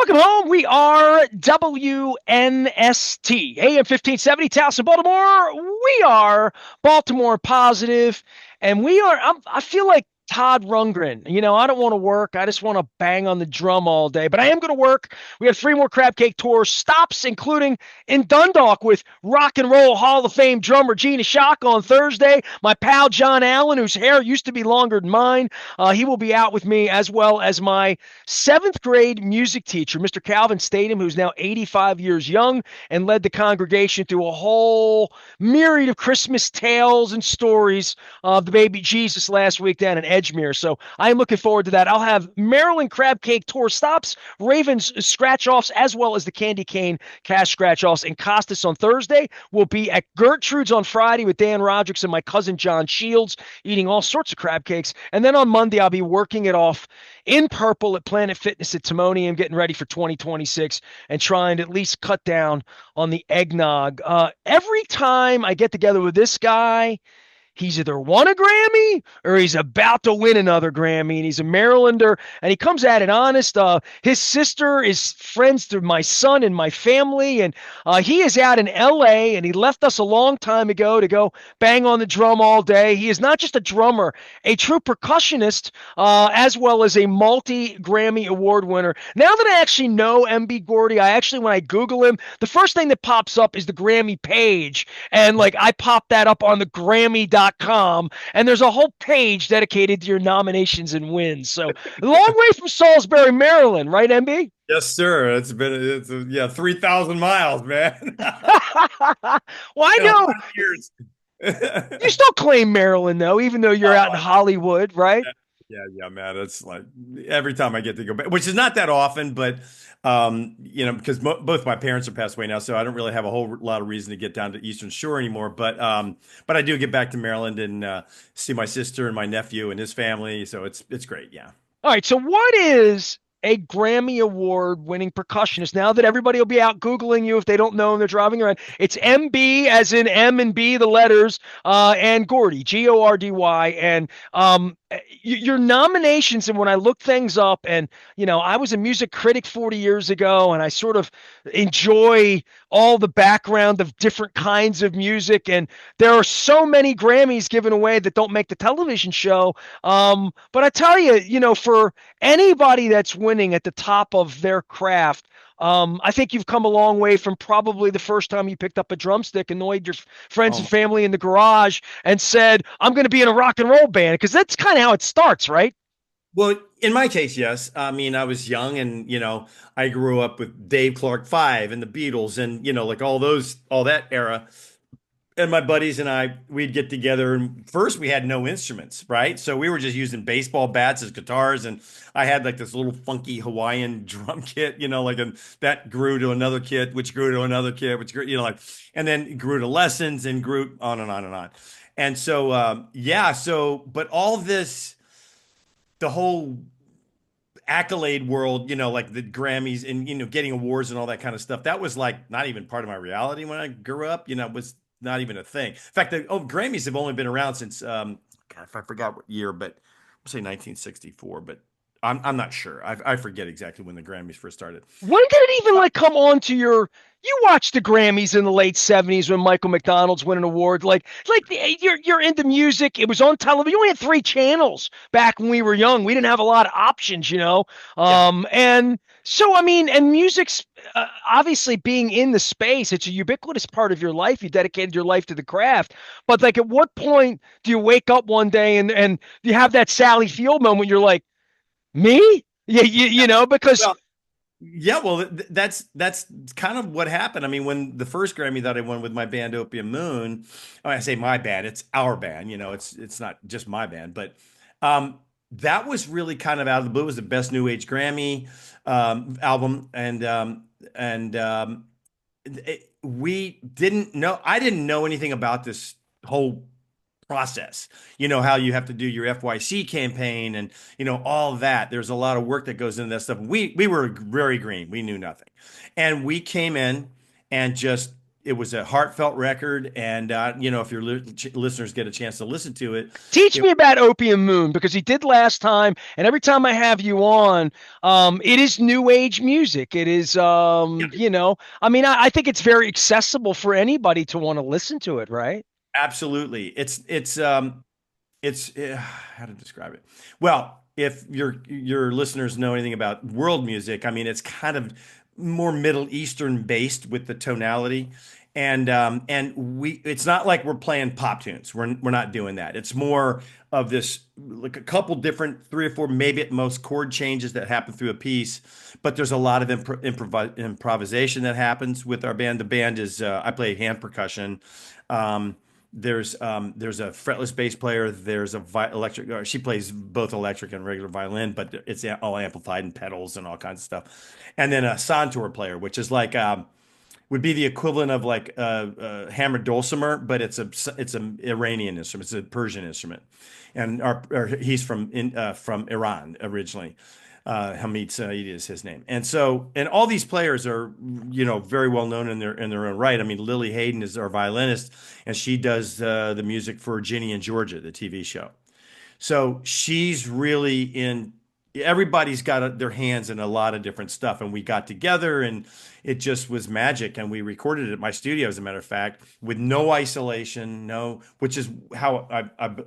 Welcome home. We are WNST, AM 1570, Towson, Baltimore. We are Baltimore positive, and I feel like Todd Rundgren. I don't want to work. I just want to bang on the drum all day, but I am going to work. We have three more Crab Cake Tour stops, including in Dundalk with Rock and Roll Hall of Fame drummer Gina Shock on Thursday. My pal John Allen, whose hair used to be longer than mine, he will be out with me, as well as my seventh grade music teacher, Mr. Calvin Statham, who's now 85 years young and led the congregation through a whole myriad of Christmas tales and stories of the baby Jesus last week down in Edgemere. So I am looking forward to that. I'll have Maryland Crab Cake Tour stops, Ravens scratch offs, as well as the Candy Cane Cash scratch offs. And Costas on Thursday. We'll be at Gertrude's on Friday with Dan Rodricks and my cousin John Shields, eating all sorts of crab cakes. And then on Monday, I'll be working it off in purple at Planet Fitness at Timonium, getting ready for 2026 and trying to at least cut down on the eggnog. Every time I get together with this guy, he's either won a Grammy or he's about to win another Grammy, and he's a Marylander, and he comes at it honest. His sister is friends to my son and my family, and he is out in L.A., and he left us a long time ago to go bang on the drum all day. He is not just a drummer, a true percussionist, as well as a multi-Grammy Award winner. Now that I actually know M.B. Gordy, when I Google him, the first thing that pops up is the Grammy page, and like I pop that up on the Grammy.com, and there's a whole page dedicated to your nominations and wins. So a long way from Salisbury, Maryland, right, MB? Yes, sir. Yeah, 3,000 miles, man. Well, I A lot know of years. you still claim Maryland, though, even though you're out in Oh, Hollywood, right? yeah, man. It's like every time I get to go back, which is not that often, but because both my parents are passed away now, so I don't really have a whole lot of reason to get down to Eastern Shore anymore. But I do get back to Maryland and see my sister and my nephew and his family, so it's great. Yeah. All right, so what is a Grammy Award winning percussionist? Now that everybody will be out Googling you if they don't know and they're driving around, it's MB as in M and B, the letters, and Gordy, Gordy. And your nominations, and when I look things up, and I was a music critic 40 years ago, and I sort of enjoy all the background of different kinds of music. And there are so many Grammys given away that don't make the television show. But I tell you, for anybody that's winning at the top of their craft, I think you've come a long way from probably the first time you picked up a drumstick, annoyed your friends and Oh, family in the garage, and said, "I'm going to be in a rock and roll band," because that's kind of how it starts, right? well, in my case, yes. I mean, I was young and, I grew up with Dave Clark Five and the Beatles and, like all that era. And my buddies and I, we'd get together, and first we had no instruments, right? So we were just using baseball bats as guitars, and I had like this little funky Hawaiian drum kit, and that grew to another kit, which grew to another kit, which grew, and then it grew to lessons and grew on and on and on. And so, yeah, but all this, the whole accolade world, like the Grammys and getting awards and all that kind of stuff. That was like not even part of my reality when I grew up. It was not even a thing. In fact, Grammys have only been around since God, if I forgot what year, but I'll say 1964. But I'm not sure. I forget exactly when the Grammys first started. When did it even like come on to your? You watched the Grammys in the late '70s when Michael McDonald's winning awards. Like you're into music. It was on television. You only had three channels back when we were young. We didn't have a lot of options. Yeah. And so I mean, and music's obviously being in the space. It's a ubiquitous part of your life. You dedicated your life to the craft. But like, at what point do you wake up one day and you have that Sally Field moment? You're like, me? Yeah, because Well, yeah, well, that's kind of what happened. I mean, when the first Grammy that I won with my band Opium Moon, I say my band, it's our band. It's not just my band, but that was really kind of out of the blue. It was the best new age Grammy album, and we didn't know. I didn't know anything about this whole process. How you have to do your FYC campaign and all that. There's a lot of work that goes into that stuff. We were very green. We knew nothing. And we came in and just it was a heartfelt record, and if your listeners get a chance to listen to it, Teach it me about Opium Moon because he did last time, and every time I have you on, it is new age music. It is, I mean, I think it's very accessible for anybody to want to listen to it, right? absolutely. It's how to describe it. Well, if your listeners know anything about world music, I mean, it's kind of more Middle Eastern based with the tonality, and we it's not like we're playing pop tunes. We're not doing that. It's more of this like a couple different three or four maybe at most chord changes that happen through a piece, but there's a lot of improvisation that happens with our band. The band is I play hand percussion. Um, there's a fretless bass player. There's a electric. She plays both electric and regular violin, but it's all amplified and pedals and all kinds of stuff. And then a santur player, which is like would be the equivalent of like a hammered dulcimer, but it's a Iranian instrument. It's a Persian instrument, and he's from Iran originally. Hamid Saeed is his name, and all these players are very well known in their own right. I mean, Lily Hayden is our violinist, and she does the music for Ginny and Georgia, the TV show. So she's really in. Everybody's got their hands in a lot of different stuff, and we got together, and it just was magic. And we recorded it at my studio, as a matter of fact, with no isolation, no, which is how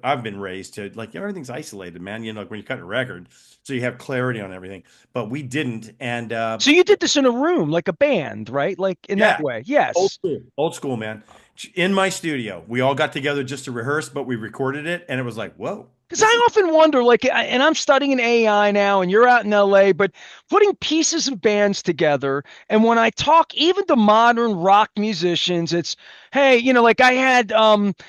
I've been raised to like everything's isolated, man. Like when you cut a record, so you have clarity on everything. But we didn't, and So you did this in a room, like a band, right? Like in that yeah, way. old Yes. school, old school, man. In my studio, we all got together just to rehearse, but we recorded it, and it was like, whoa, Because this is I often wonder, like, and I'm studying AI now, and you're out in LA, but putting pieces of bands together. And when I talk even to modern rock musicians, it's, hey, like I had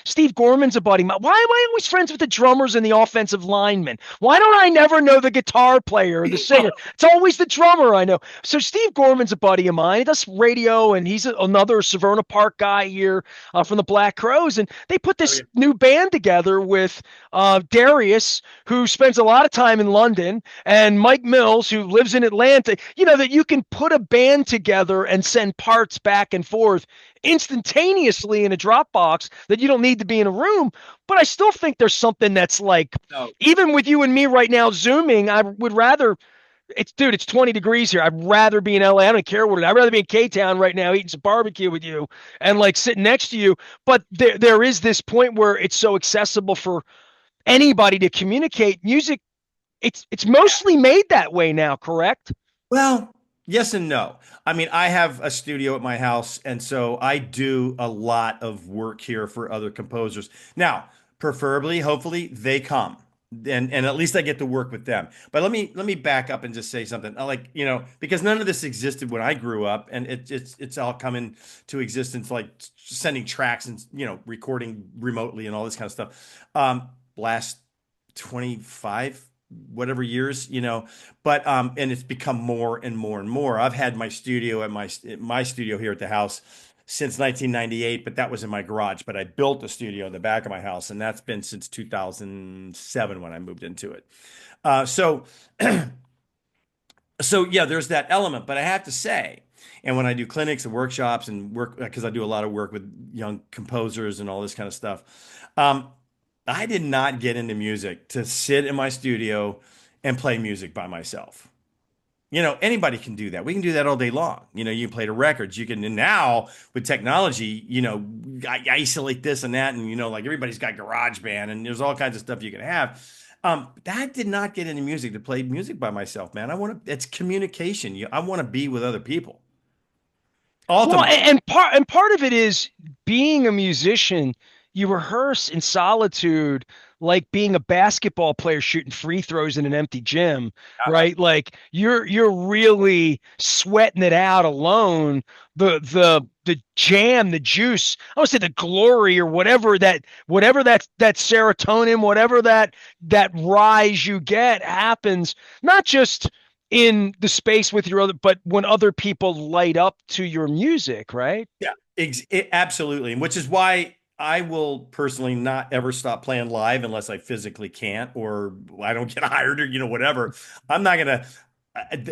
Steve Gorman's a buddy. Why am I always friends with the drummers and the offensive linemen? Why don't I never know the guitar player or the singer? It's always the drummer I know. So Steve Gorman's a buddy of mine. He does radio, and he's another Severna Park guy here from the Black Crows. And they put this new band together with Darius, who spends a lot of time in London, and Mike Mills, who lives in Atlanta, that you can put a band together and send parts back and forth instantaneously in a Dropbox that you don't need to be in a room. But I still think there's something that's like, no. even with you and me right now Zooming, I would rather. It's 20 degrees here. I'd rather be in LA. I don't care what it is. I'd rather be in K Town right now eating some barbecue with you and like sitting next to you. But there is this point where it's so accessible for anybody to communicate. Music, it's mostly made that way now, correct? Well, yes and no. I mean, I have a studio at my house, and so I do a lot of work here for other composers. Now, preferably, hopefully, they come. And at least I get to work with them. But let me back up and just say something. Like, because none of this existed when I grew up, and it's all coming to existence, like sending tracks and recording remotely and all this kind of stuff. Last 25 whatever years, but and it's become more and more and more. I've had my studio at my studio here at the house since 1998, but that was in my garage. But I built a studio in the back of my house, and that's been since 2007 when I moved into it. So so yeah, there's that element. But I have to say, and when I do clinics and workshops and work, because I do a lot of work with young composers and all this kind of stuff, I did not get into music to sit in my studio and play music by myself. Anybody can do that. We can do that all day long. You can play the records. You can, and now with technology, I isolate this and that, and like everybody's got GarageBand, and there's all kinds of stuff you can have. That did not get into music to play music by myself, man. It's communication. I want to be with other people. Well, Ultimately, and part of it is being a musician. You rehearse in solitude, like being a basketball player shooting free throws in an empty gym, right? Like you're really sweating it out alone. The jam, the juice. I would say the glory or whatever that serotonin, whatever that rise you get happens not just in the space with your other, but when other people light up to your music, right? yeah, absolutely. Which is why I will personally not ever stop playing live unless I physically can't or I don't get hired or whatever. I'm not gonna.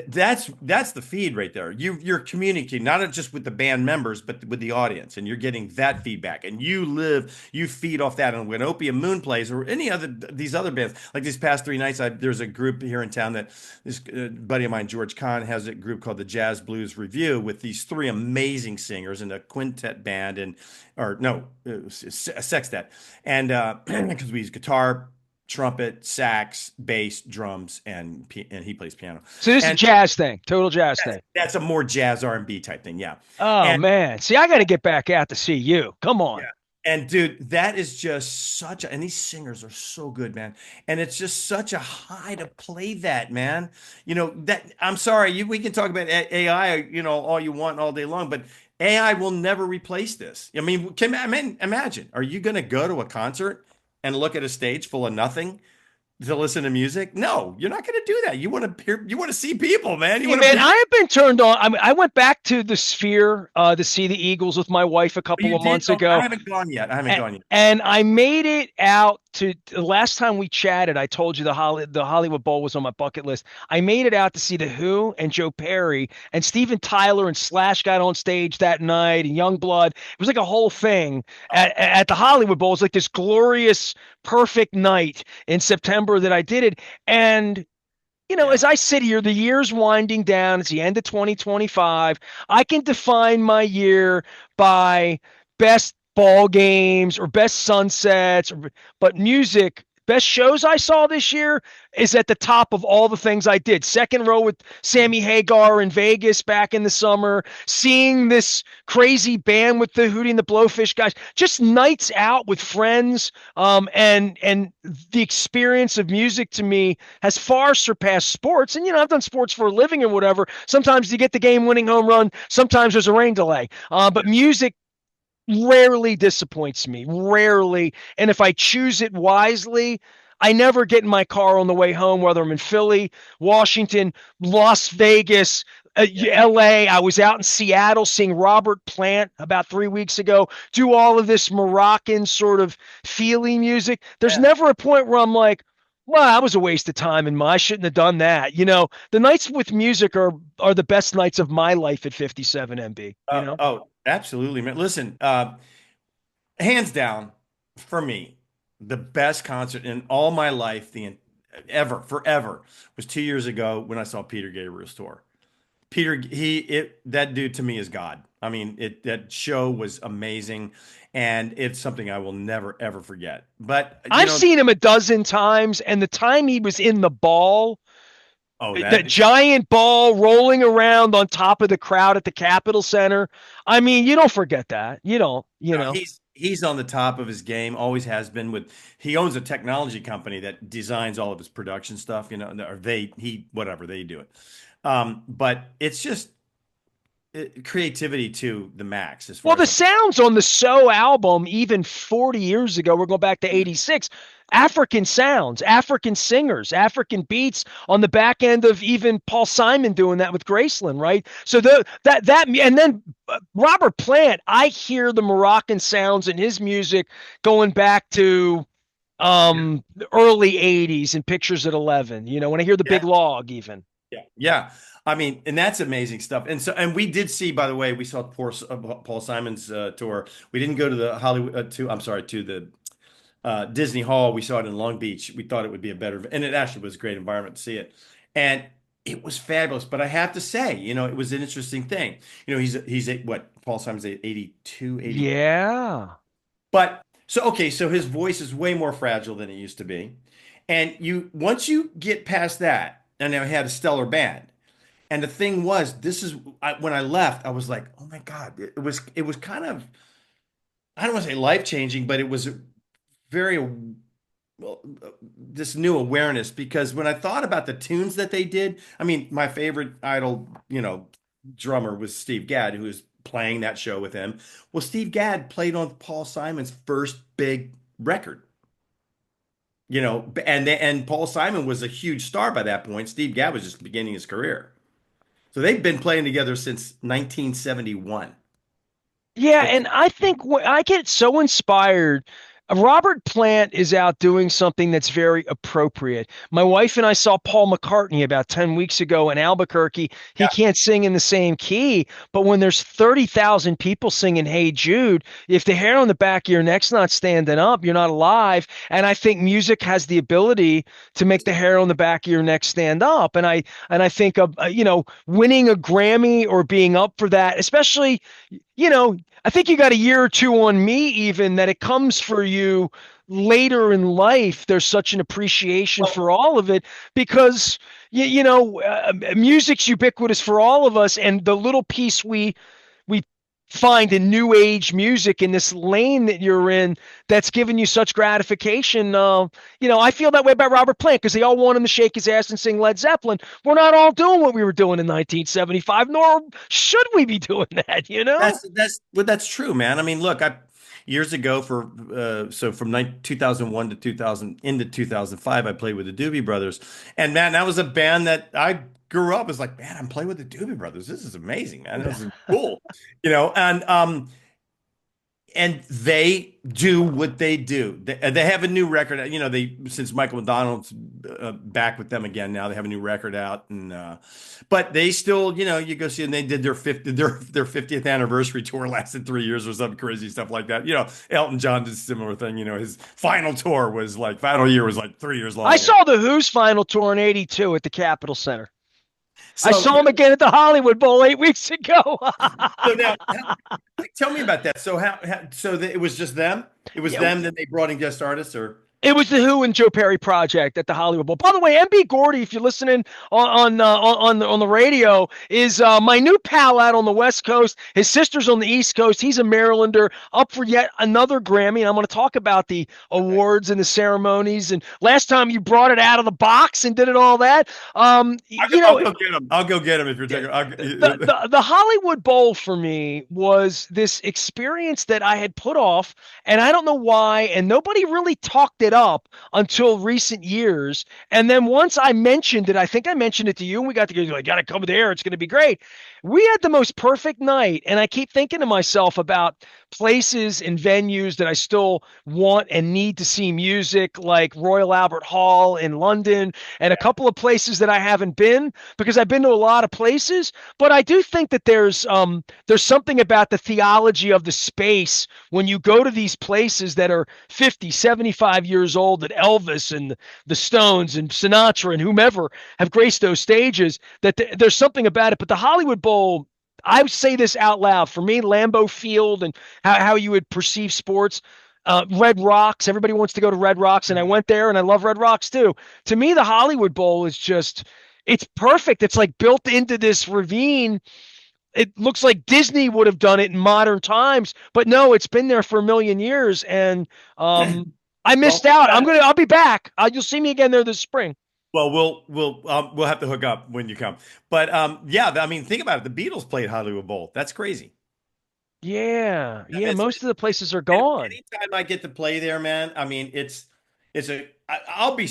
That's the feed right there. You're communicating not just with the band members, but with the audience, and you're getting that feedback. And you feed off that. And when Opium Moon plays, or any other these other bands, like these past 3 nights, there's a group here in town that this buddy of mine, George Kahn, has a group called the Jazz Blues Review with these three amazing singers and a quintet band, and or no, it was a sextet, and because we use guitar, trumpet, sax, bass, drums, and he plays piano. So this is a And jazz thing, total jazz thing. that's a more jazz R&B type thing, yeah. Oh And man, see, I got to get back out to see you. Come yeah. on. And dude, that is just such a, and these singers are so good, man. And it's just such a high to play that, man. That I'm sorry, we can talk about AI, all you want all day long, but AI will never replace this. I mean, imagine, are you going to go to a concert and look at a stage full of nothing to listen to music? No, you're not going to do that. You want to see people, man. You Hey want to man, be. I have been turned on. I mean, I went back to the Sphere to see the Eagles with my wife a couple You of did? months Oh, I ago. haven't gone yet. I haven't And, gone yet. and I made it out to the last time we chatted. I told you the Hollywood Bowl was on my bucket list. I made it out to see the Who and Joe Perry and Steven Tyler and Slash got on stage that night and Youngblood. It was like a whole thing at the Hollywood Bowl. It was like this glorious, perfect night in September that I did it. And Yeah. as I sit here, the year's winding down. It's the end of 2025. I can define my year by best ball games or best sunsets, but music, best shows I saw this year is at the top of all the things I did. Second row with Sammy Hagar in Vegas back in the summer, seeing this crazy band with the Hootie and the Blowfish guys, just nights out with friends. And the experience of music to me has far surpassed sports. And I've done sports for a living or whatever. Sometimes you get the game-winning home run. Sometimes there's a rain delay. But music rarely disappoints me, rarely. And if I choose it wisely, I never get in my car on the way home, whether I'm in Philly, Washington, Las Vegas, Yeah. LA. I was out in Seattle seeing Robert Plant about 3 weeks ago do all of this Moroccan sort of feely music. There's Yeah. never a point where I'm like, well, that was a waste of time and I shouldn't have done that. The nights with music are the best nights of my life at 57 MB. Oh, absolutely, man. Listen, hands down, for me, the best concert in all my life, forever, was 2 years ago when I saw Peter Gabriel's tour. That dude to me is God. I mean, that show was amazing, and it's something I will never ever forget. But I've seen him a dozen times, and the time he was in the ball, oh, the giant ball rolling around on top of the crowd at the Capitol Center. I mean, you don't forget that. You don't, you no, know. he's on the top of his game, always has been. He owns a technology company that designs all of his production stuff, or whatever they do it. But it's just creativity to the max as Well, far the as sounds on the So album, even 40 years ago, we're going back to 86. African sounds, African singers, African beats on the back end of even Paul Simon doing that with Graceland, right? So and then Robert Plant, I hear the Moroccan sounds in his music going back to the early 80s and Pictures at 11, when I hear the yeah, Big Log even. yeah. I mean, and that's amazing stuff. And we did see, by the way, we saw Paul Simon's tour. We didn't go to the Hollywood I'm sorry, to the Disney Hall. We saw it in Long Beach. We thought it would be a better, and it actually was a great environment to see it. And it was fabulous. But I have to say, it was an interesting thing. What, Paul Simon's 82, 80. Yeah. But so his voice is way more fragile than it used to be. And once you get past that, and I had a stellar band. And the thing was, when I left, I was like, oh my God, it was kind of, I don't want to say life changing, but it was very well, this new awareness, because when I thought about the tunes that they did, I mean, my favorite idol, drummer was Steve Gadd, who was playing that show with him. Well, Steve Gadd played on Paul Simon's first big record, and Paul Simon was a huge star by that point. Steve Gadd was just beginning his career. So they've been playing together since 1971. Yeah, Okay. and I think I get so inspired. Robert Plant is out doing something that's very appropriate. My wife and I saw Paul McCartney about 10 weeks ago in Albuquerque. He Yeah. can't sing in the same key, but when there's 30,000 people singing Hey Jude, if the hair on the back of your neck's not standing up, you're not alive. And I think music has the ability to make the hair on the back of your neck stand up. And I think of winning a Grammy or being up for that, especially you know, I think you got a year or two on me, even that it comes for you later in life. There's such an appreciation Well, for all of it because, music's ubiquitous for all of us. And the little piece we find in new age music in this lane that you're in that's given you such gratification. I feel that way about Robert Plant because they all want him to shake his ass and sing Led Zeppelin. We're not all doing what we were doing in 1975, nor should we be doing that, you know? that's true, man. I mean, look, I years ago for so from 2001 to 2000 into 2005, I played with the Doobie Brothers, and man, that was a band that I grew up as like, man, I'm playing with the Doobie Brothers. This is amazing, man. This is cool, and they do what they do. They have a new record. They since Michael McDonald's back with them again now. They have a new record out, and but they still, you go see, and they did their 50th anniversary tour lasted 3 years or something crazy stuff like that. Elton John did a similar thing. His final year was like 3 years I long. saw the Who's final tour in '82 at the Capitol Center. I So saw him again at the Hollywood Bowl 8 weeks ago. so now tell me about that. So it was just them. It was Yeah, them. Then they brought in guest artists, or it was the Who and Joe Perry project at the Hollywood Bowl. By the way, M.B. Gordy, if you're listening on the radio, is my new pal out on the West Coast. His sister's on the East Coast. He's a Marylander, up for yet another Grammy. And I'm going to talk about the awards and the ceremonies. And last time you brought it out of the box and did it all that. I'll go get them. I'll go get them if you're taking. The Hollywood Bowl for me was this experience that I had put off, and I don't know why, and nobody really talked it up until recent years. And then once I mentioned it, I think I mentioned it to you, and we got to go, like, gotta come there, it's gonna be great. We had the most perfect night, and I keep thinking to myself about places and venues that I still want and need to see music, like Royal Albert Hall in London, and a couple of places that I haven't been because I've been to a lot of places. But I do think that there's something about the theology of the space when you go to these places that are 50, 75 years old, that Elvis and the Stones and Sinatra and whomever have graced those stages, that there's something about it. But the Hollywood Bowl, I would say this out loud, for me, Lambeau Field and how you would perceive sports. Red Rocks. Everybody wants to go to Red Rocks, and I went there, and I love Red Rocks too. To me, the Hollywood Bowl is it's perfect. It's like built into this ravine. It looks like Disney would have done it in modern times, but no, it's been there for a million years, and I Well, missed out. I'll be back. You'll see me again there this spring. well, we'll have to hook up when you come. But yeah, I mean, think about it. The Beatles played Hollywood Bowl. That's crazy. Yeah, yeah. It's, Most of the places are And gone. anytime I get to play there, man, I mean, I'll be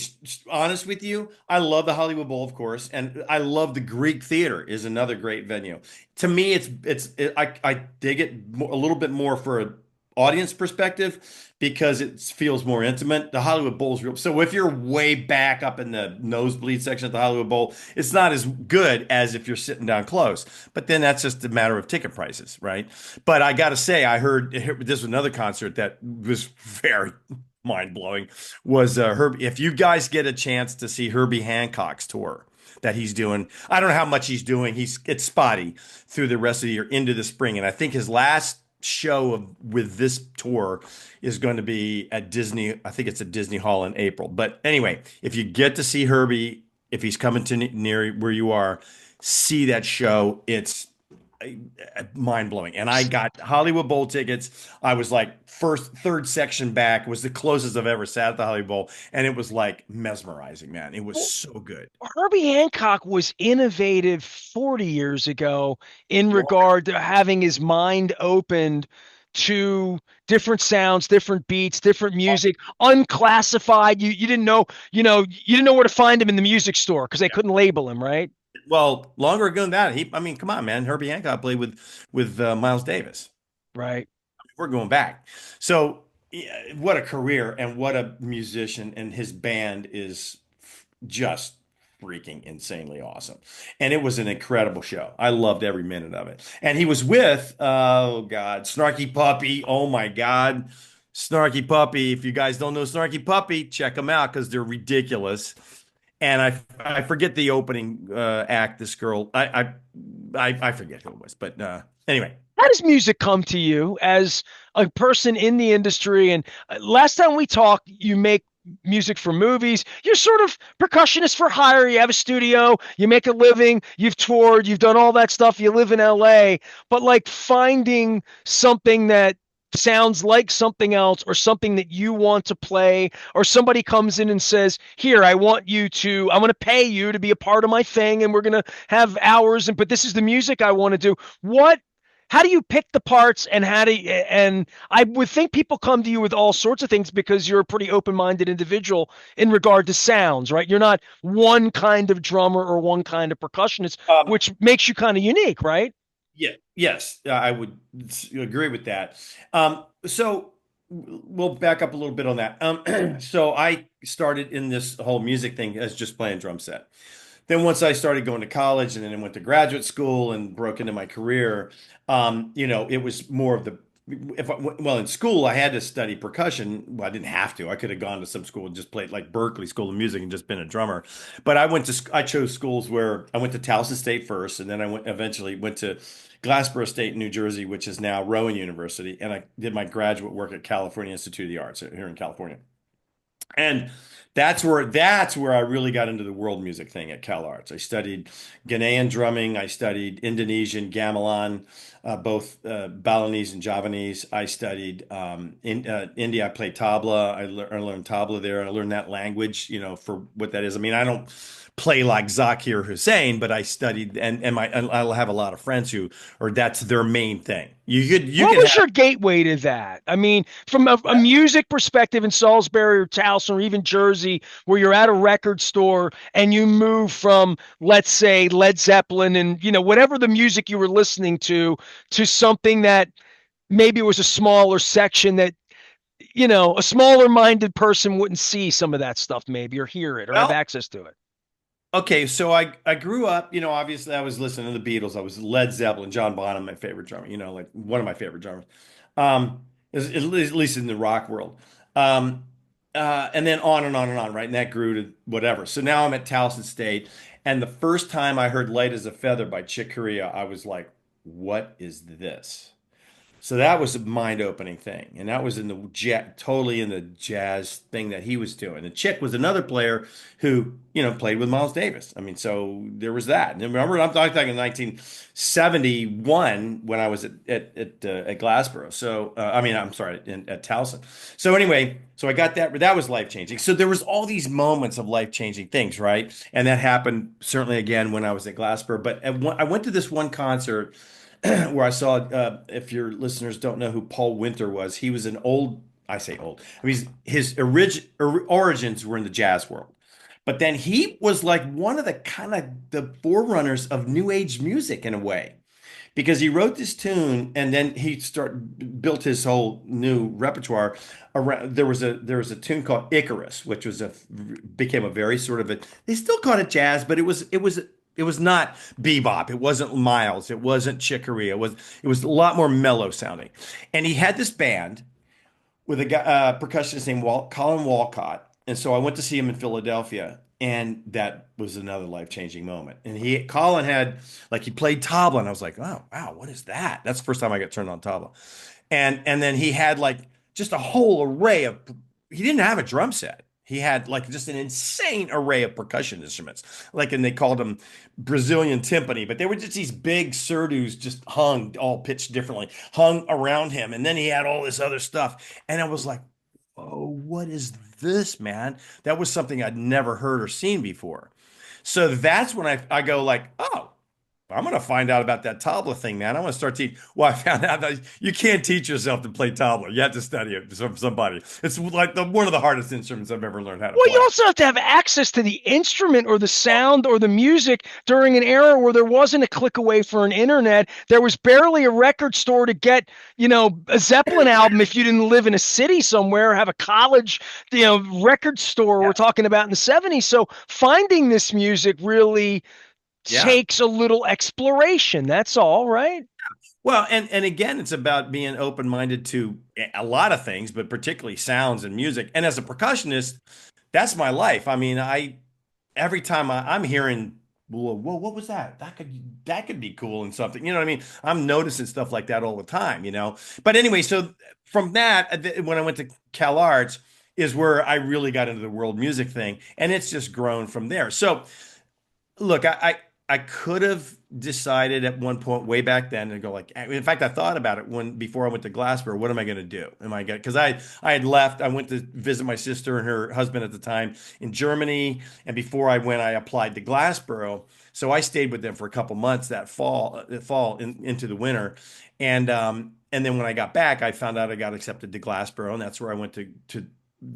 honest with you. I love the Hollywood Bowl, of course, and I love the Greek Theater is another great venue. To me, I dig it a little bit more for an audience perspective because it feels more intimate. The Hollywood Bowl's real. So if you're way back up in the nosebleed section of the Hollywood Bowl, it's not as good as if you're sitting down close. But then that's just a matter of ticket prices, right? But I got to say, I heard this was another concert that was very mind blowing. Was Herbie? If you guys get a chance to see Herbie Hancock's tour that he's doing, I don't know how much he's doing. It's spotty through the rest of the year into the spring, and I think his last show with this tour is going to be at Disney. I think it's at Disney Hall in April. But anyway, if you get to see Herbie, if he's coming to near where you are, see that show. It's mind blowing. And I got Hollywood Bowl tickets. I was like third section back. It was the closest I've ever sat at the Hollywood Bowl, and it was like mesmerizing, man. It was Well, so good. Herbie Hancock was innovative 40 years ago in Longer. regard to having his mind opened to different sounds, different beats, different music, unclassified. You didn't know, you didn't know where to find him in the music store because they couldn't label him, right? Well, longer ago than that. I mean, come on, man. Herbie Hancock played with Miles Davis. Right. We're going back. So Yeah, what a career and what a musician, and his band is just freaking insanely awesome. And it was an incredible show. I loved every minute of it. And he was with, oh God, Snarky Puppy. Oh my God. Snarky Puppy. If you guys don't know Snarky Puppy, check them out because they're ridiculous. And I forget the opening act. This girl, I forget who it was, but anyway. How does music come to you as a person in the industry? And last time we talked, you make music for movies. You're sort of percussionist for hire. You have a studio, you make a living, you've toured, you've done all that stuff. You live in LA, but like finding something that sounds like something else or something that you want to play, or somebody comes in and says, here, I'm going to pay you to be a part of my thing, and we're going to have hours, but this is the music I want to do. What how do you pick the parts, and and I would think people come to you with all sorts of things because you're a pretty open-minded individual in regard to sounds, right? You're not one kind of drummer or one kind of percussionist, Um, which makes you kind of unique, right? Yeah, yes, I would agree with that. So we'll back up a little bit on that. So I started in this whole music thing as just playing drum set. Then once I started going to college and then I went to graduate school and broke into my career, it was more of the well, in school I had to study percussion. Well, I didn't have to. I could have gone to some school and just played like Berkeley School of Music and just been a drummer. But I chose schools where I went to Towson State first, and then I eventually went to Glassboro State in New Jersey, which is now Rowan University, and I did my graduate work at California Institute of the Arts here in California. And that's where I really got into the world music thing at Cal Arts. I studied Ghanaian drumming, I studied Indonesian gamelan, both Balinese and Javanese. I studied in India. I played tabla. I learned tabla there. I learned that language, for what that is. I mean, I don't play like Zakir Hussein, but I studied, and I'll have a lot of friends who, or that's their main thing. You could What was have. your gateway to that? I mean, from a music perspective in Salisbury or Towson or even Jersey, where you're at a record store and you move from, let's say, Led Zeppelin and, whatever the music you were listening to something that maybe was a smaller section that, a smaller minded person wouldn't see some of that stuff maybe, or hear it or have Well, access to it. okay, so I grew up, obviously I was listening to the Beatles. I was Led Zeppelin, John Bonham, my favorite drummer, like one of my favorite drummers. At least in the rock world. Um, and then on and on and on, right? And that grew to whatever. So now I'm at Towson State, and the first time I heard Light as a Feather by Chick Corea, I was like, what is this? So that was a mind-opening thing, and that was in the totally in the jazz thing that he was doing. And Chick was another player who, played with Miles Davis. I mean, so there was that. And remember, I'm talking 1971 when I was at Glassboro. So I mean, I'm sorry, at Towson. So anyway, so I got that, but that was life-changing. So there was all these moments of life-changing things, right? And that happened certainly again when I was at Glassboro. But I went to this one concert where I saw, if your listeners don't know who Paul Winter was, he was an old, I say old, I mean, his origins were in the jazz world. But then he was like one of the kind of the forerunners of new age music in a way, because he wrote this tune and then he built his whole new repertoire around. There was a tune called Icarus, which became a very sort of they still called it jazz, but it was not bebop. It wasn't Miles. It wasn't Chick Corea. It was a lot more mellow sounding. And he had this band with a guy, percussionist named Colin Walcott. And so I went to see him in Philadelphia, and that was another life-changing moment. And Colin had like he played tabla, and I was like, oh wow, what is that? That's the first time I got turned on tabla. And then he had like just a whole array of. He didn't have a drum set. He had like just an insane array of percussion instruments. Like, and they called them Brazilian timpani, but they were just these big surdos just hung, all pitched differently, hung around him. And then he had all this other stuff. And I was like, oh, what is this, man? That was something I'd never heard or seen before. So that's when I go like, oh. I'm gonna find out about that tabla thing, man. I want to start teaching. Well, I found out that you can't teach yourself to play tabla. You have to study it from somebody. It's like one of the hardest instruments I've ever learned how to Well, you play. also have to have access to the instrument or the sound or the music during an era where there wasn't a click away for an internet. There was barely a record store to get, a Zeppelin album if you didn't live in a city somewhere or have a college, record store Yeah. we're talking about in the 70s. So finding this music really Yeah. takes a little exploration. That's all, right? Well, and again, it's about being open-minded to a lot of things, but particularly sounds and music. And as a percussionist, that's my life. I mean, every time I'm hearing, whoa, what was that? That could be cool and something. You know what I mean? I'm noticing stuff like that all the time, you know. But anyway, so from that, when I went to Cal Arts, is where I really got into the world music thing, and it's just grown from there. So look, I could have decided at one point way back then to go like, in fact, I thought about it when before I went to Glassboro. What am I going to do? Am I going because I had left. I went to visit my sister and her husband at the time in Germany, and before I went, I applied to Glassboro. So I stayed with them for a couple months that fall into the winter, and then when I got back, I found out I got accepted to Glassboro, and that's where I went to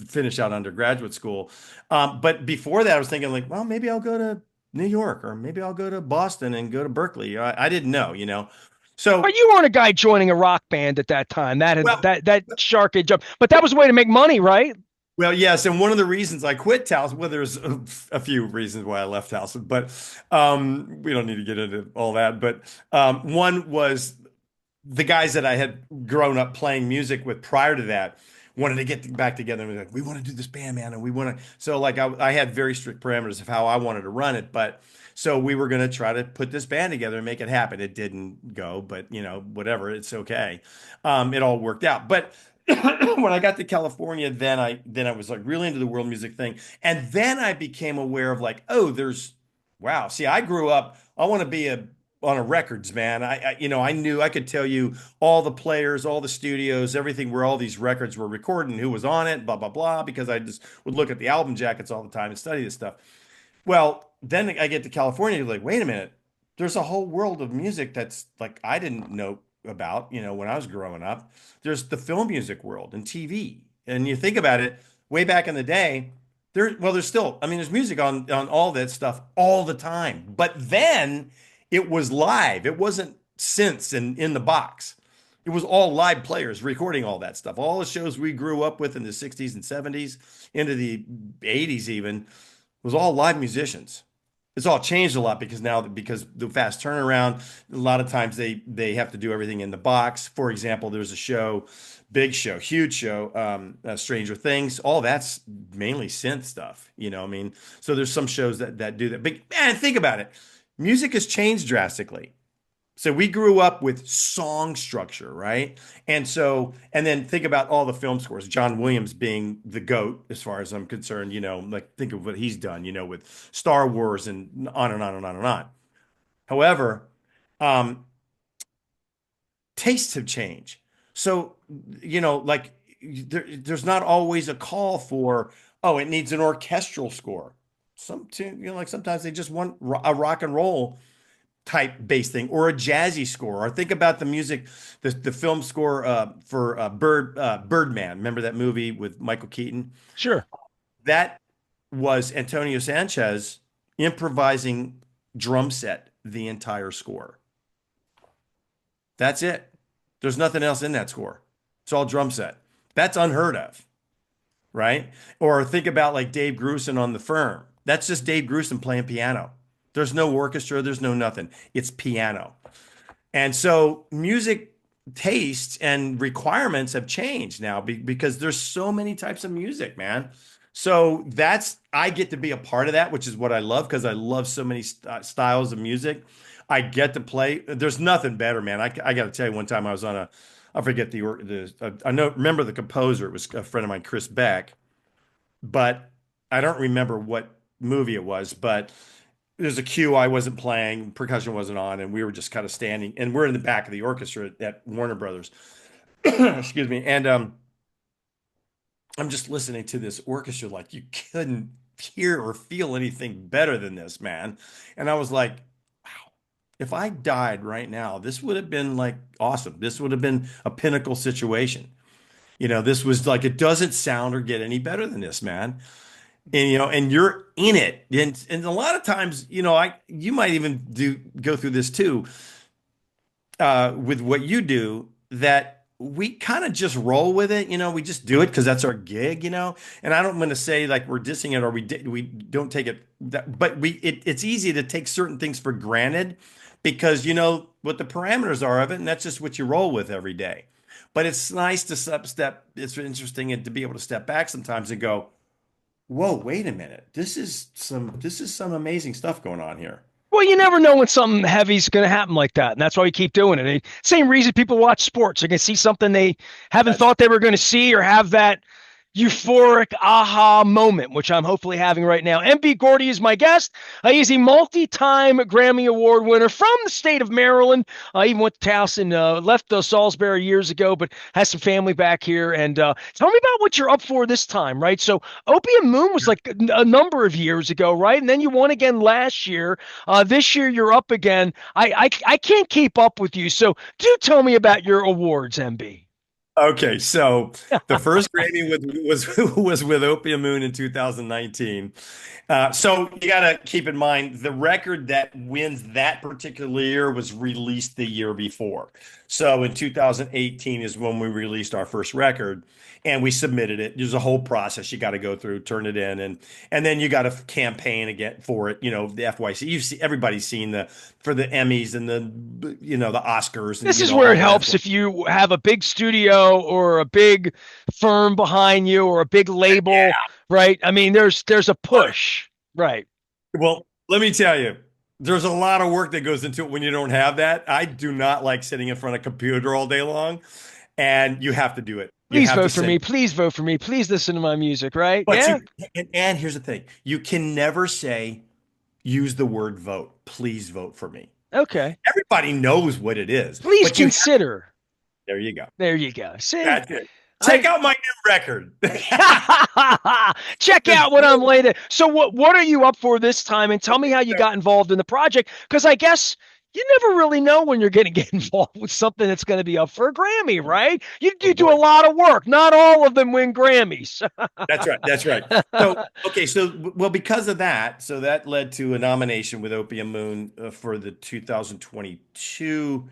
finish out undergraduate school. But before that, I was thinking like, well, maybe I'll go to New York, or maybe I'll go to Boston and go to Berkeley. I didn't know, you know. But So, you weren't a guy joining a rock band at that time. That had well, that shark had jumped. But that was a way to make money, right? yes, and one of the reasons I quit Towson, well, there's a few reasons why I left Towson, but we don't need to get into all that. But one was the guys that I had grown up playing music with prior to that wanted to get back together and was like, we want to do this band, man, and we want to. So like I had very strict parameters of how I wanted to run it, but so we were going to try to put this band together and make it happen. It didn't go, but you know, whatever, it's okay. It all worked out. But when I got to California, then I was like really into the world music thing, and then I became aware of like, oh, there's wow. See, I grew up. I want to be on a records, man. I knew I could tell you all the players, all the studios, everything where all these records were recorded and who was on it, blah, blah, blah, because I just would look at the album jackets all the time and study this stuff. Well, then I get to California, you're like, wait a minute, there's a whole world of music that's like I didn't know about, you know, when I was growing up. There's the film music world and TV. And you think about it, way back in the day, there's still, I mean, there's music on all that stuff all the time. But then it was live. It wasn't synths and in the box. It was all live players recording all that stuff. All the shows we grew up with in the 60s and 70s into the 80s even was all live musicians. It's all changed a lot because the fast turnaround, a lot of times they have to do everything in the box. For example, there's a show, big show, huge show, Stranger Things. All that's mainly synth stuff, you know. I mean, so there's some shows that do that. But man, think about it. Music has changed drastically. So we grew up with song structure, right? And then think about all the film scores. John Williams being the GOAT, as far as I'm concerned, you know, like think of what he's done, you know, with Star Wars and on and on and on and on. However, um, tastes have changed. So, you know, like there's not always a call for, oh, it needs an orchestral score. Like sometimes they just want a rock and roll type bass thing or a jazzy score. Or think about the music, the film score for Birdman. Remember that movie with Michael Keaton? Sure. That was Antonio Sanchez improvising drum set the entire score. That's it. There's nothing else in that score. It's all drum set. That's unheard of, right? Or think about like Dave Grusin on The Firm. That's just Dave Grusin playing piano. There's no orchestra, there's no nothing. It's piano. And so music tastes and requirements have changed now because there's so many types of music, man. So I get to be a part of that, which is what I love because I love so many styles of music. I get to play. There's nothing better, man. I got to tell you, one time I was on I forget I know, remember the composer. It was a friend of mine, Chris Beck, but I don't remember what movie it was, but there's a cue I wasn't playing, percussion wasn't on, and we were just kind of standing, and we're in the back of the orchestra at Warner Brothers. Excuse me. And I'm just listening to this orchestra like you couldn't hear or feel anything better than this, man. And I was like, wow. if I died right now, this would have been like awesome. This would have been a pinnacle situation. This was like, it doesn't sound or get any better than this, man. And and you're in it. And a lot of times, you might even go through this too, with what you do, that we kind of just roll with it. We just do it because that's our gig. And I don't want to say like we're dissing it, or we don't take it but it's easy to take certain things for granted because you know what the parameters are of it, and that's just what you roll with every day. But it's nice to step. It's interesting and to be able to step back sometimes and go, whoa, wait a minute. This is some amazing stuff going on here. Well, you never know when something heavy's going to happen like that, and that's why we keep doing it. Same reason people watch sports. They can see something they haven't That's thought they were going to see, or have that euphoric aha moment, which I'm hopefully having right now. MB Gordy is my guest. He's a multi-time Grammy Award winner from the state of Maryland. Even went to Towson, left Salisbury years ago, but has some family back here. And tell me about what you're up for this time, right? So Opium Moon was like a number of years ago, right? And then you won again last year. This year you're up again. I can't keep up with you. So do tell me about your awards, MB. Okay, so the first Grammy was with Opium Moon in 2019. So you got to keep in mind the record that wins that particular year was released the year before. So in 2018 is when we released our first record, and we submitted it. There's a whole process you got to go through, turn it in, and then you got to campaign again for it. The FYC. Everybody's seen the for the Emmys and the Oscars and This is where all it that. helps if you have a big studio or a big firm behind you or a big label, right? I mean, there's a push, right? Well, let me tell you, there's a lot of work that goes into it when you don't have that. I do not like sitting in front of a computer all day long, and you have to do it. You Please have to vote for sit. me. Please vote for me. Please listen to my music, right? But Yeah. and here's the thing. You can never say, use the word vote. Please vote for me. Okay. Everybody knows what it is, Please but consider. there you go. There you go. See, That's it. Check I out my new record. check Just out what I'm later. So what are you up for this time? And tell me how you got involved in the project. Because I guess you never really know when you're going to get involved with something that's going to be up for a Grammy, right? Oh You do boy. a lot of work. Not all of them win Grammys. That's right. That's right. So, okay. So, well, because of that, so that led to a nomination with Opium Moon for the 2022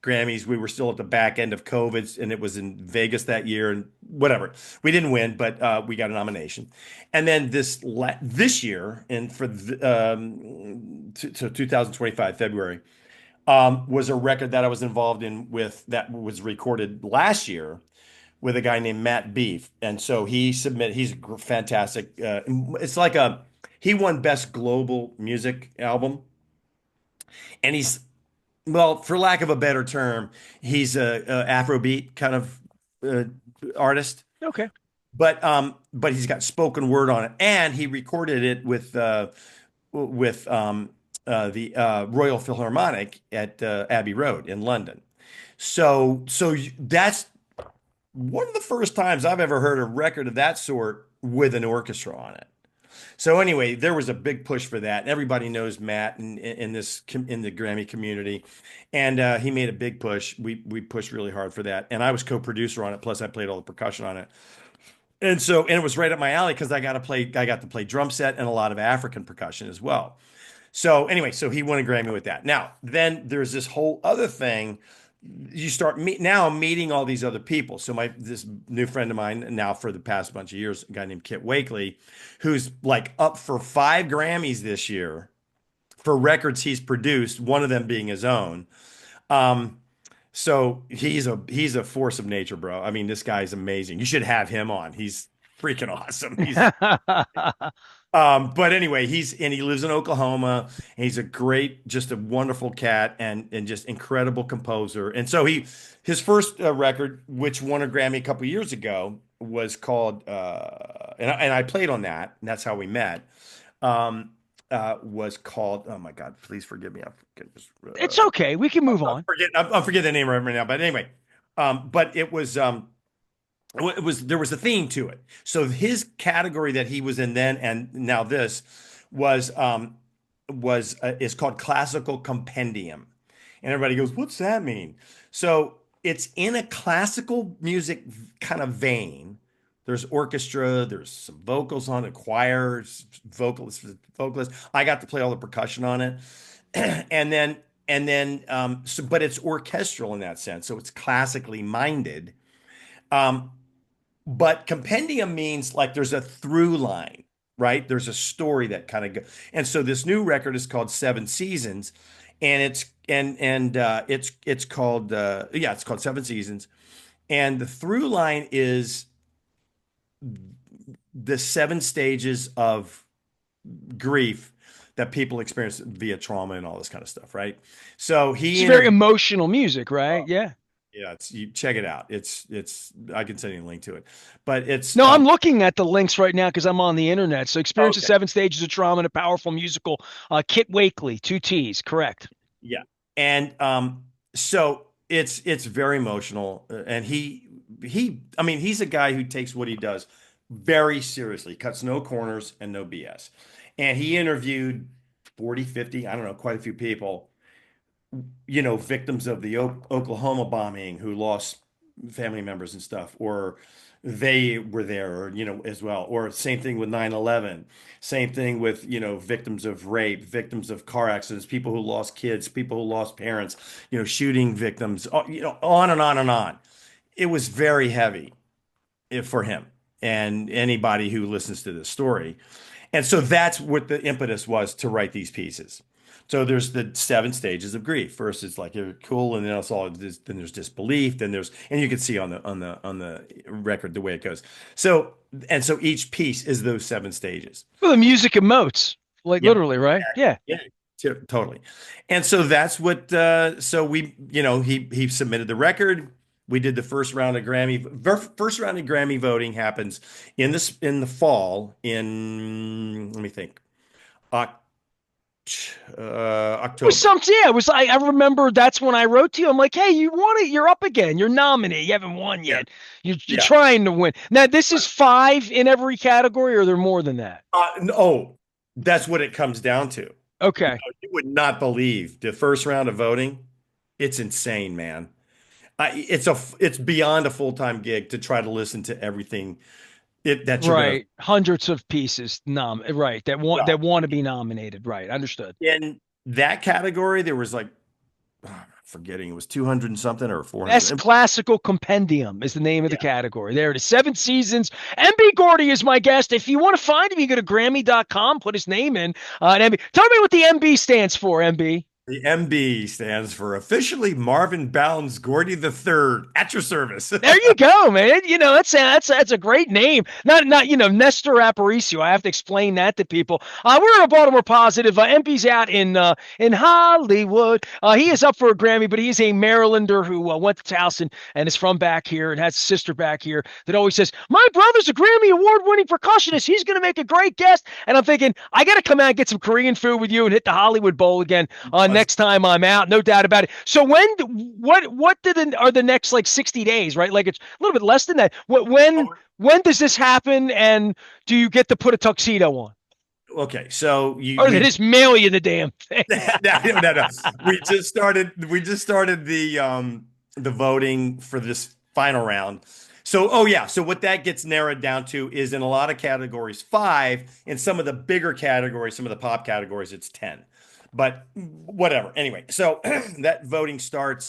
Grammys. We were still at the back end of COVID, and it was in Vegas that year, and whatever. We didn't win, but we got a nomination. And then this year, and for so 2025 February, was a record that I was involved in with that was recorded last year with a guy named Matt Beef. And so he's fantastic. It's like he won Best Global Music Album. And well, for lack of a better term, he's a Afrobeat kind of uh, artist. Okay. But he's got spoken word on it. And he recorded it with the Royal Philharmonic at Abbey Road in London. So that's one of the first times I've ever heard a record of that sort with an orchestra on it. So anyway, there was a big push for that. Everybody knows Matt in the Grammy community, and he made a big push. We pushed really hard for that, and I was co-producer on it. Plus, I played all the percussion on it, and it was right up my alley because I got to play drum set and a lot of African percussion as well. So anyway, so he won a Grammy with that. Now, then there's this whole other thing. You start meeting all these other people. So this new friend of mine now for the past bunch of years, a guy named Kit Wakely, who's like up for 5 Grammys this year for records he's produced, one of them being his own. Um, so he's a force of nature, bro. I mean, this guy's amazing. You should have him on. He's freaking awesome. But anyway, he lives in Oklahoma. And he's just a wonderful cat and just incredible composer. And so his first record, which won a Grammy a couple years ago, was called and I played on that, and that's how we met. Was called, oh my God, please forgive me. It's okay. We can move on. I'm forgetting the name right now. But anyway, but there was a theme to it. So his category that he was in then and now this was is called classical compendium. And everybody goes, "What's that mean?" So it's in a classical music kind of vein. There's orchestra, there's some vocals on it, choirs, vocalists. I got to play all the percussion on it. And then but it's orchestral in that sense. So it's classically minded. Um, but compendium means like there's a through line, right? There's a story that kind of goes. And so this new record is called Seven Seasons, and it's called it's called Seven Seasons. And the through line is the seven stages of grief that people experience via trauma and all this kind of stuff, right? So It's he very interviewed. emotional music, right? Yeah. Yeah, it's you check it out. It's I can send you a link to it, but it's No, I'm looking at the links right now because I'm on the internet. So, Experience of okay. Seven Stages of Trauma and a Powerful Musical. Kit Wakely, two T's, correct. Yeah. And so it's very emotional. And I mean, he's a guy who takes what he does very seriously, cuts no corners and no BS. And he interviewed 40, 50, I don't know, quite a few people, victims of the Oklahoma bombing who lost family members and stuff, or they were there, or, as well. Or same thing with 9/11. Same thing with, victims of rape, victims of car accidents, people who lost kids, people who lost parents, shooting victims, on and on and on. It was very heavy for him and anybody who listens to this story. And so that's what the impetus was to write these pieces. So there's the seven stages of grief. First, it's like you're cool, and then it's all. Then there's disbelief. Then there's, and you can see on the record the way it goes. So each piece is those seven stages. Well, the music emotes, like Yep. literally, right? Yeah. Yeah. Totally. And so that's what. So we, he submitted the record. We did the first round of Grammy voting happens in the fall in, let me think, Oc- It was October. something. Yeah, it was. I remember that's when I wrote to you. I'm like, hey, you want it? You're up again. You're nominated. You haven't won Yeah. yet. You're Yeah. trying to win. Now, this is five in every category, or are there more than that? No, that's what it comes down to. Okay. You would not believe the first round of voting. It's insane, man. It's beyond a full-time gig to try to listen to everything that you're gonna. Right. Hundreds of pieces right that Well, want to be nominated. Right. Understood. in that category, there was like, forgetting, it was 200 and something or Best 400. Classical Compendium is the name of the Yeah. category. There it is. Seven Seasons. MB Gordy is my guest. If you want to find him, you go to Grammy.com, put his name in. And MB. Tell me what the MB stands for, MB. The MB stands for officially Marvin Bounds Gordy the Third at your service. There you go, man. That's a great name. Not Nestor Aparicio. I have to explain that to people. We're a Baltimore positive. MP's out in Hollywood. He is up for a Grammy, but he is a Marylander who went to Towson and is from back here and has a sister back here that always says, "My brother's a Grammy Award winning percussionist. He's going to make a great guest." And I'm thinking, I got to come out and get some Korean food with you and hit the Hollywood Bowl again next time I'm out. No doubt about it. So are the next like 60 days, right? Like it's a little bit less than that. When does this happen, and do you get to put a tuxedo on? Okay, so Or they just mail you the damn thing? no. We just started the voting for this final round. So, oh yeah, so what that gets narrowed down to is in a lot of categories, five. In some of the bigger categories, some of the pop categories, it's 10. But whatever. Anyway, so that voting started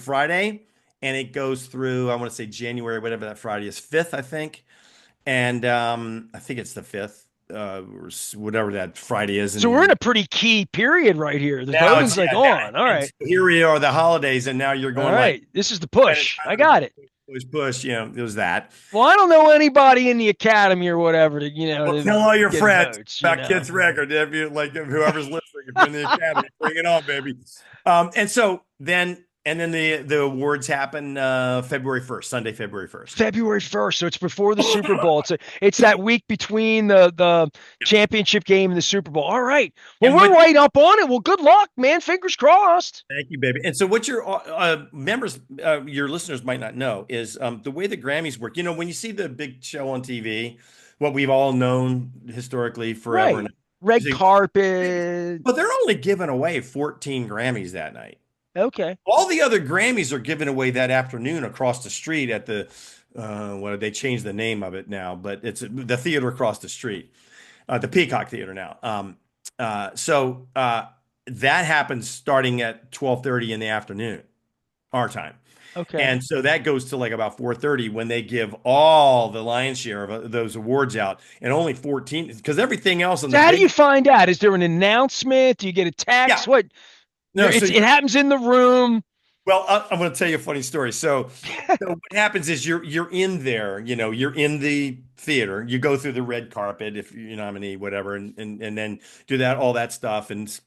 Friday, and it goes through, I want to say January, whatever that Friday is, 5th, I think. And I think it's the 5th, or whatever that Friday is. So we're in And a pretty key period right here. The now voting's like on. All and right. so here we are, the holidays, and now you're All going like, right. This is the push. I got it. push, it was that. Well, I don't know anybody in the academy or whatever Well, to tell all your get friends votes. about Kids Record. If you like, whoever's listening, if you're in the academy, bring it on, baby. And then the awards happen February 1st, Sunday, February 1st. February 1st. So it's before the Super Bowl. It's that week between the championship game and the Super Bowl. All right. Well, And we're what? right up on it. Well, good luck, man. Fingers crossed. Thank you, baby. And so, what your members, your listeners might not know is the way the Grammys work. When you see the big show on TV, what we've all known historically forever. Right. red See, carpet. but they're only giving away 14 Grammys that night. Okay. All the other Grammys are given away that afternoon across the street at the what they changed the name of it now, but it's the theater across the street, the Peacock Theater now. So that happens starting at 12:30 in the afternoon, our time. Okay. And so that goes to like about 4:30 when they give all the lion's share of those awards out, and only 14 because everything else on So the how do you big, find out? Is there an announcement? Do you get a yeah. text? What? No, so It happens in the room. well, I'm going to tell you a funny story. So what happens is you're in there, you're in the theater. You go through the red carpet if you nominee whatever, and then do that all that stuff, and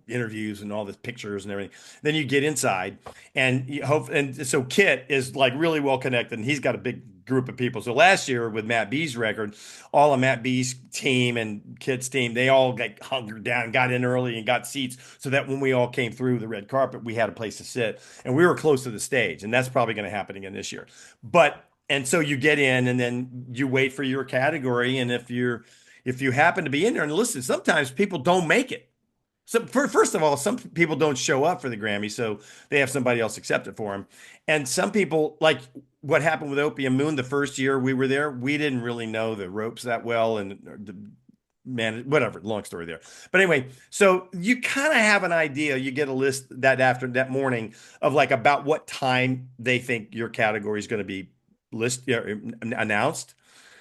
interviews and all the pictures and everything. Then you get inside, and you hope. And so Kit is like really well connected, and he's got a big group of people. So last year with Matt B's record, all of Matt B's team and Kit's team, they all got hunkered down, got in early, and got seats so that when we all came through the red carpet, we had a place to sit, and we were close to the stage. And that's probably going to happen again this year. And so you get in, and then you wait for your category, and if you happen to be in there, and listen, sometimes people don't make it. So first of all, some people don't show up for the Grammy, so they have somebody else accept it for them. And some people, like what happened with Opium Moon, the first year we were there, we didn't really know the ropes that well, and the man, whatever. Long story there. But anyway, so you kind of have an idea. You get a list that morning of like about what time they think your category is going to be announced.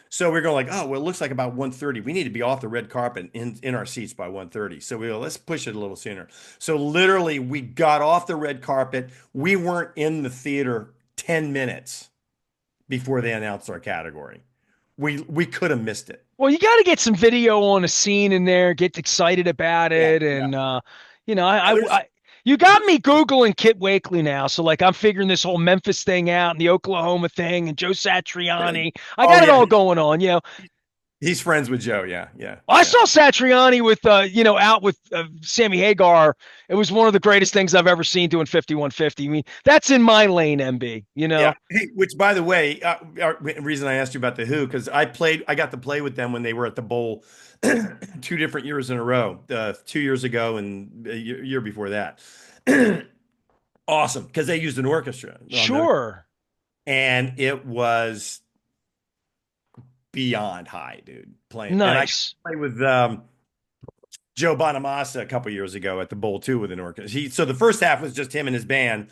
So we're going like, oh, well, it looks like about 1:30. We need to be off the red carpet in our seats by 1:30. So we go, let's push it a little sooner. So literally, we got off the red carpet. We weren't in the theater 10 minutes before they announced our category. We could have missed it. Well, you got to get some video on a scene in there, get excited about Yeah, it, yeah. and Yeah, there's you got me googling Kit Wakely now. So like I'm figuring this whole Memphis thing out and the Oklahoma thing and Joe really. Satriani. I Oh got it yeah, all going on. he's friends with Joe. Yeah, yeah, I yeah. saw Satriani with out with Sammy Hagar. It was one of the greatest things I've ever seen doing 5150. I mean, that's in my lane, MB. Yeah. Hey, which by the way, reason I asked you about the Who, because I got to play with them when they were at the Bowl 2 different years in a row, 2 years ago and a year before that. Awesome, because they used an orchestra on there, Sure. and it was beyond high, dude, playing. And I Nice. played with Joe Bonamassa a couple years ago at the Bowl too with an orchestra. So the first half was just him and his band,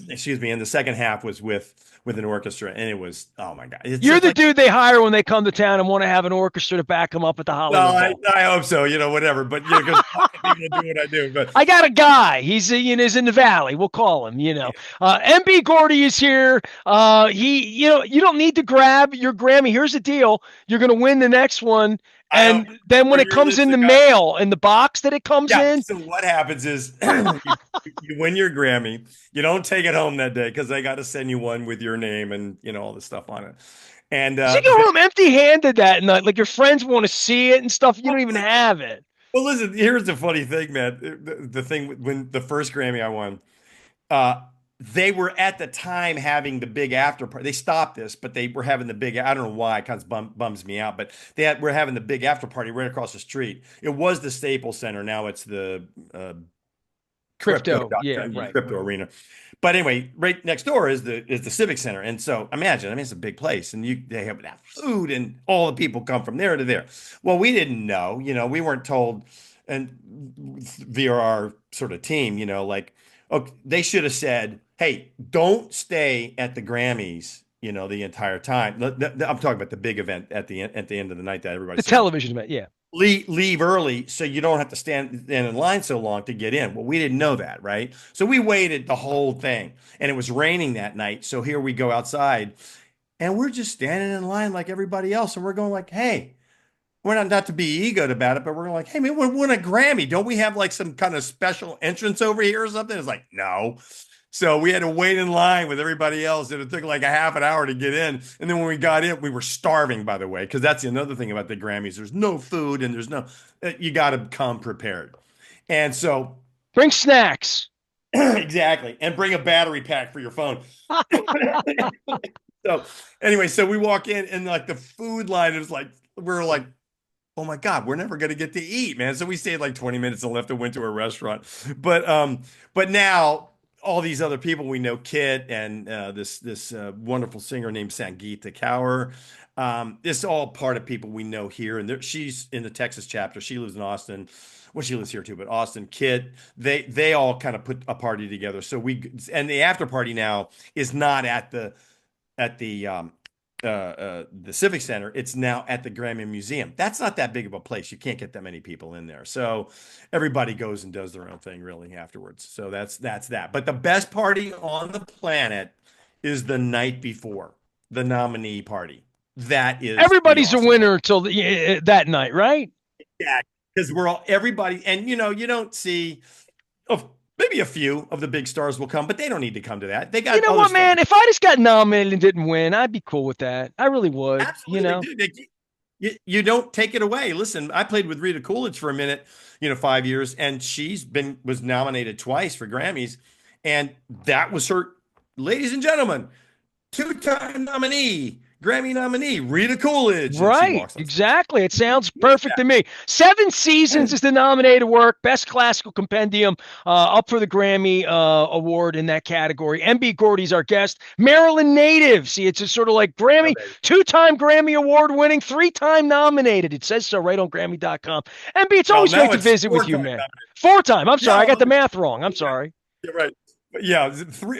excuse me, and the second half was with an orchestra, and it was oh my God, it's You're just the like dude they hire when they come to town and want to have an orchestra to back them up at the well, Hollywood I, Bowl. I hope so, whatever, but because I need to do what I do, but I got a guy. He's in the valley. We'll call him. MB Gordy is here. You don't need to grab your Grammy. Here's the deal: you're going to win the next one, I don't. and then when For it your comes in the listening, guys, mail in the box that it comes yeah. in, So what happens is you win your Grammy. You don't take it home that day because they got to send you one with your name and all the stuff on it. And you go home empty-handed that night. Like your friends want to see it and stuff. You don't even have it. well, listen. Here's the funny thing, man. The thing when the first Grammy I won, uh, they were at the time having the big after party. They stopped this, but they were having the big. I don't know why. It kind of bums me out, but were having the big after party right across the street. It was the Staples Center. Now it's the Crypto. Yeah. Right. crypto arena. But anyway, right next door is the Civic Center, and so imagine, I mean, it's a big place, and they have that food, and all the people come from there to there. Well, we didn't know, we weren't told, and via our sort of team, like, okay, they should have said, "Hey, don't stay at the Grammys." The entire time. I'm talking about the big event at the end of the night that The everybody's seeing television event. Yeah. leave early so you don't have to stand in line so long to get in. Well, we didn't know that, right? So we waited the whole thing, and it was raining that night. So here we go outside, and we're just standing in line like everybody else, and we're going like, "Hey." We're not to be egoed about it, but we're like, "Hey, man, we won a Grammy. Don't we have like some kind of special entrance over here or something?" It's like, no. So we had to wait in line with everybody else, and it took like a half an hour to get in. And then when we got in, we were starving, by the way, because that's another thing about the Grammys. There's no food, and you got to come prepared. And so, Bring snacks. exactly, and bring a battery pack for your phone. So anyway, so we walk in, and like the food line is like we're like oh my God, we're never gonna get to eat, man. So we stayed like 20 minutes and left and went to a restaurant. But now all these other people we know, Kit and this wonderful singer named Sangeeta Kaur. It's all part of people we know here, and she's in the Texas chapter. She lives in Austin. Well, she lives here too, but Austin, Kit, they all kind of put a party together. So and the after party now is not at the Civic Center. It's now at the Grammy Museum. That's not that big of a place. You can't get that many people in there. So everybody goes and does their own thing really afterwards. So that's that. But the best party on the planet is the night before the nominee party. That is the Everybody's a awesome part. winner until that night, right? Yeah, because we're all everybody, and you don't see of maybe a few of the big stars will come, but they don't need to come to that. They You got know other what, stuff. man? If I just got nominated and didn't win, I'd be cool with that. I really would, you Absolutely, know? dude. You don't take it away. Listen, I played with Rita Coolidge for a minute, 5 years, and was nominated twice for Grammys, and that was her, ladies and gentlemen, two-time nominee, Grammy nominee, Rita Coolidge, and she Right, walks on stage. exactly. It You sounds need perfect to me. 7 seasons that. is the nominated work, best classical compendium, up for the Grammy award in that category. MB Gordy's our guest. Maryland native. See, it's just sort of like Oh, Grammy, baby. two-time Grammy award winning, three-time nominated. It says so right on Grammy.com. MB, it's Well, always great now to it's visit with you, four-time man. nominee. Four-time. I'm sorry, Yeah, I got well, the math wrong. I'm yeah. sorry. You're right. But yeah,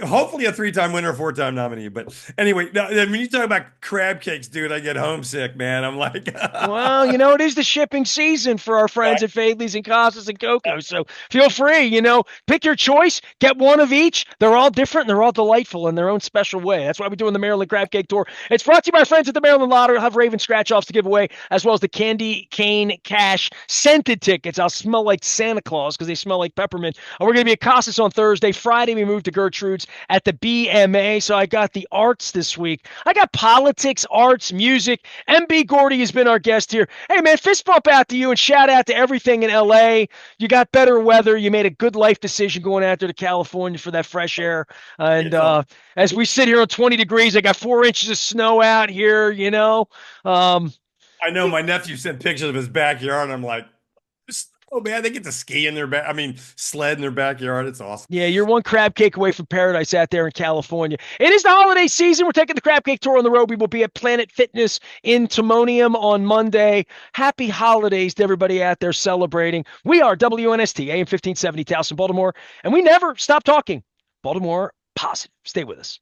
hopefully a three-time winner, four-time nominee. But anyway, when you talk about crab cakes, dude, I get homesick, man. I'm like, Well, it is the shipping season for our friends at Fadley's and Casas and Coco. So feel free, pick your choice, get one of each. They're all different and they're all delightful in their own special way. That's why we're doing the Maryland Crab Cake Tour. It's brought to you by friends at the Maryland Lottery. I'll have Raven scratch offs to give away, as well as the Candy Cane Cash scented tickets. I'll smell like Santa Claus because they smell like peppermint. We're going to be at Casas on Thursday. Friday, we moved to Gertrude's at the BMA. So I got the arts this week. I got politics, arts, music. MB Gordy has been our guest here. Hey, man, fist bump out to you and shout out to everything in LA. You got better weather. You made a good life decision going out there to California for that fresh air. And it's all. as we sit here on 20 degrees, I got 4 inches of snow out here. Um, I know my nephew sent pictures of his backyard. And I'm like, oh man, they get to ski in their back. I mean, sled in their backyard. It's awesome. Yeah, you're one crab cake away from paradise out there in California. It is the holiday season. We're taking the crab cake tour on the road. We will be at Planet Fitness in Timonium on Monday. Happy holidays to everybody out there celebrating. We are WNST, AM 1570, Towson, Baltimore, and we never stop talking. Baltimore positive. Stay with us.